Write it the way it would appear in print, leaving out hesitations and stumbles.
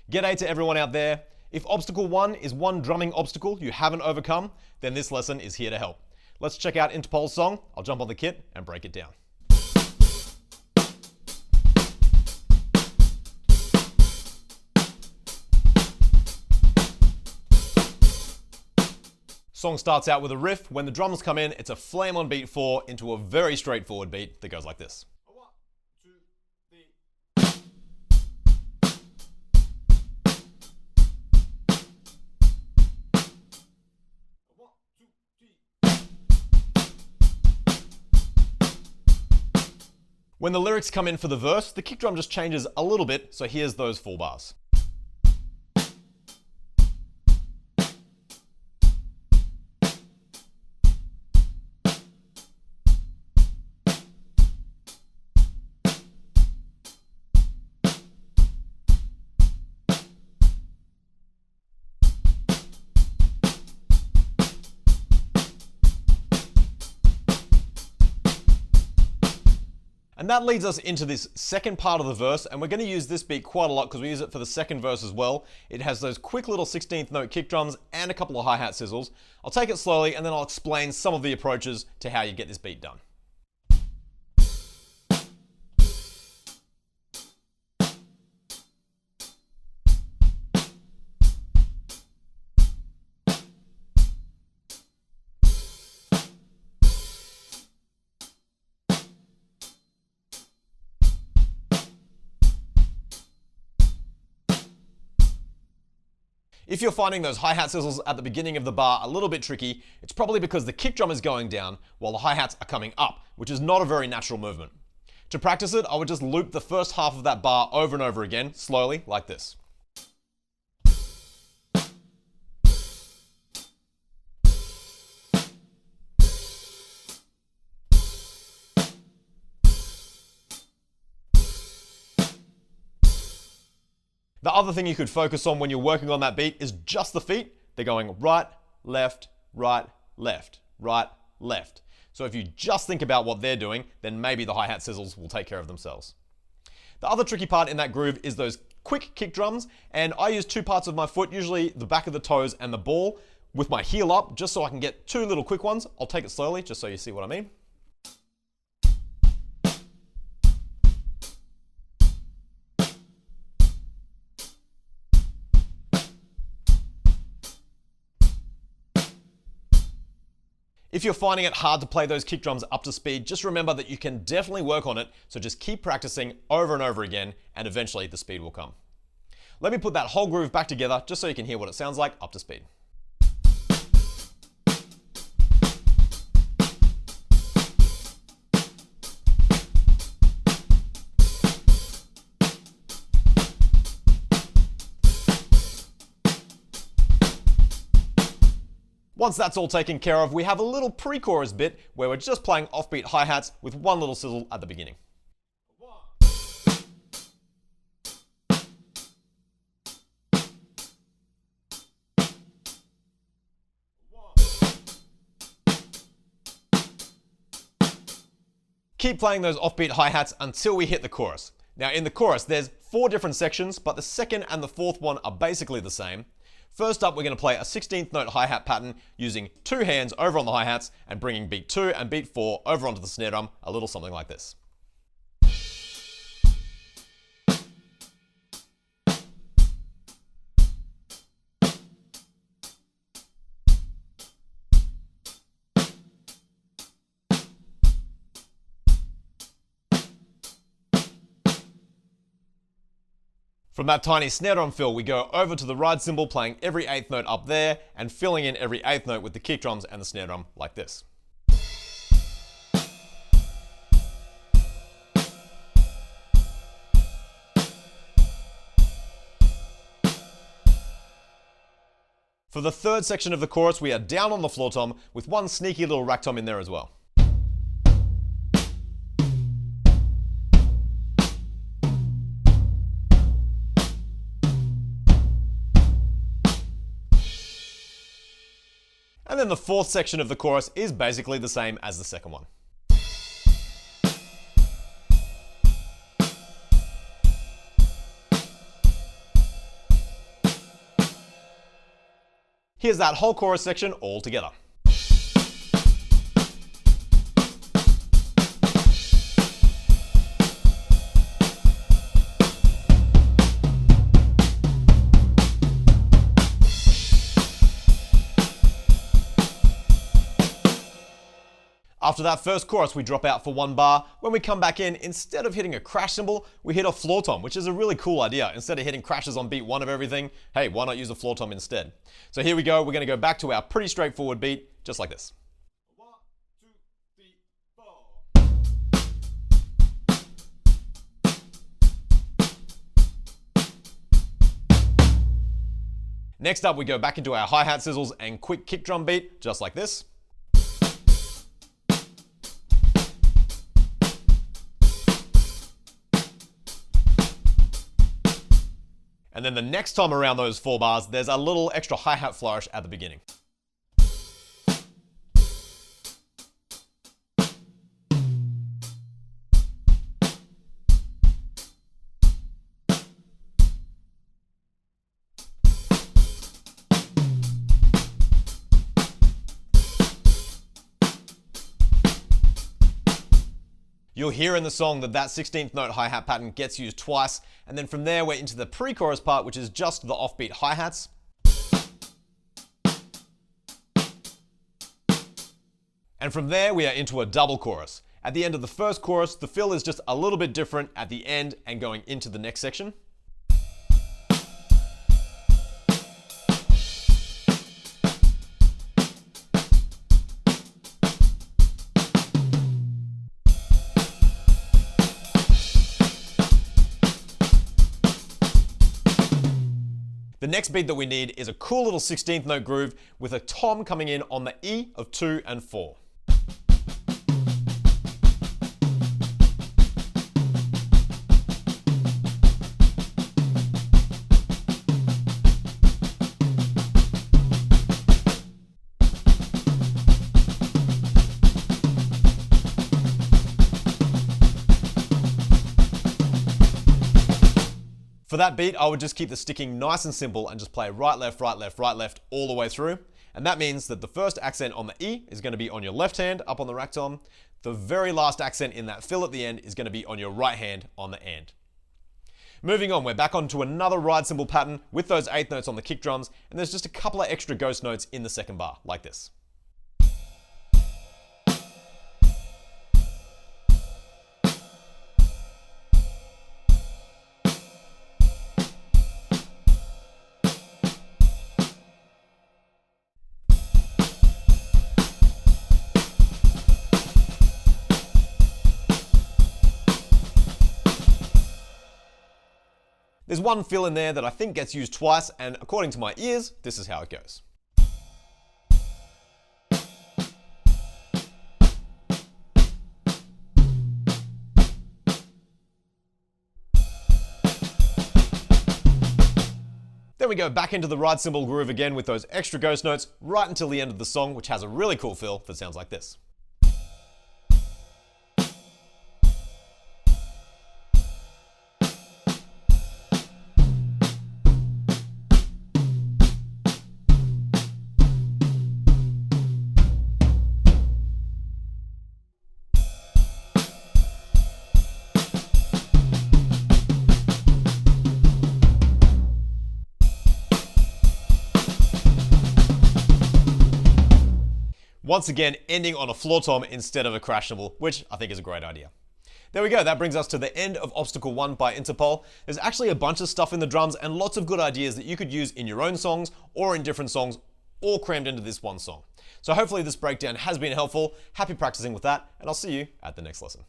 G'day to everyone out there. If obstacle 1 is one drumming obstacle you haven't overcome, then this lesson is here to help. Let's check out Interpol's song. I'll jump on the kit and break it down. Song starts out with a riff. When the drums come in, it's a flame on beat 4 into a very straightforward beat that goes like this. 1, 2, 3. When the lyrics come in for the verse, the kick drum just changes a little bit, so here's those full bars. And that leads us into this second part of the verse, and we're going to use this beat quite a lot because we use it for the second verse as well. It has those quick little 16th note kick drums and a couple of hi-hat sizzles. I'll take it slowly and then I'll explain some of the approaches to how you get this beat done. If you're finding those hi-hat sizzles at the beginning of the bar a little bit tricky, it's probably because the kick drum is going down while the hi-hats are coming up, which is not a very natural movement. To practice it, I would just loop the first half of that bar over and over again, slowly, like this. The other thing you could focus on when you're working on that beat is just the feet. They're going right, left, right, left, right, left. So if you just think about what they're doing, then maybe the hi-hat sizzles will take care of themselves. The other tricky part in that groove is those quick kick drums, and I use two parts of my foot, usually the back of the toes and the ball, with my heel up, just so I can get two little quick ones. I'll take it slowly, just so you see what I mean. If you're finding it hard to play those kick drums up to speed, just remember that you can definitely work on it, so just keep practicing over and over again, and eventually the speed will come. Let me put that whole groove back together, just so you can hear what it sounds like up to speed. Once that's all taken care of, we have a little pre-chorus bit where we're just playing offbeat hi-hats with one little sizzle at the beginning. Keep playing those offbeat hi-hats until we hit the chorus. Now in the chorus, there's 4 different sections, but the second and the fourth one are basically the same. First up, we're going to play a 16th note hi-hat pattern using 2 hands over on the hi-hats and bringing beat 2 and beat 4 over onto the snare drum, a little something like this. From that tiny snare drum fill, we go over to the ride cymbal, playing every 8th note up there and filling in every 8th note with the kick drums and the snare drum like this. For the third section of the chorus, we are down on the floor tom with one sneaky little rack tom in there as well. And then the fourth section of the chorus is basically the same as the second one. Here's that whole chorus section all together. After that first chorus, we drop out for one bar. When we come back in, instead of hitting a crash cymbal, we hit a floor tom, which is a really cool idea. Instead of hitting crashes on beat one of everything, hey, why not use a floor tom instead? So here we go. We're going to go back to our pretty straightforward beat, just like this. 1, 2, 3, 4. Next up, we go back into our hi-hat sizzles and quick kick drum beat, just like this. And then the next time around those 4 bars, there's a little extra hi-hat flourish at the beginning. You'll hear in the song that 16th note hi-hat pattern gets used twice, and then from there we're into the pre-chorus part, which is just the offbeat hi-hats. And from there we are into a double chorus. At the end of the first chorus, the fill is just a little bit different at the end and going into the next section. The next beat that we need is a cool little 16th note groove with a tom coming in on the E of 2 and 4. For that beat, I would just keep the sticking nice and simple and just play right, left, right, left, right, left all the way through. And that means that the first accent on the E is going to be on your left hand up on the rack tom. The very last accent in that fill at the end is going to be on your right hand on the and. Moving on, we're back onto another ride cymbal pattern with those 8th notes on the kick drums, and there's just a couple of extra ghost notes in the second bar, like this. There's one fill in there that I think gets used twice, and according to my ears, this is how it goes. Then we go back into the ride cymbal groove again with those extra ghost notes right until the end of the song, which has a really cool fill that sounds like this. Once again, ending on a floor tom instead of a crash cymbal, which I think is a great idea. There we go, that brings us to the end of Obstacle 1 by Interpol. There's actually a bunch of stuff in the drums and lots of good ideas that you could use in your own songs or in different songs, all crammed into this one song. So hopefully this breakdown has been helpful. Happy practicing with that, and I'll see you at the next lesson.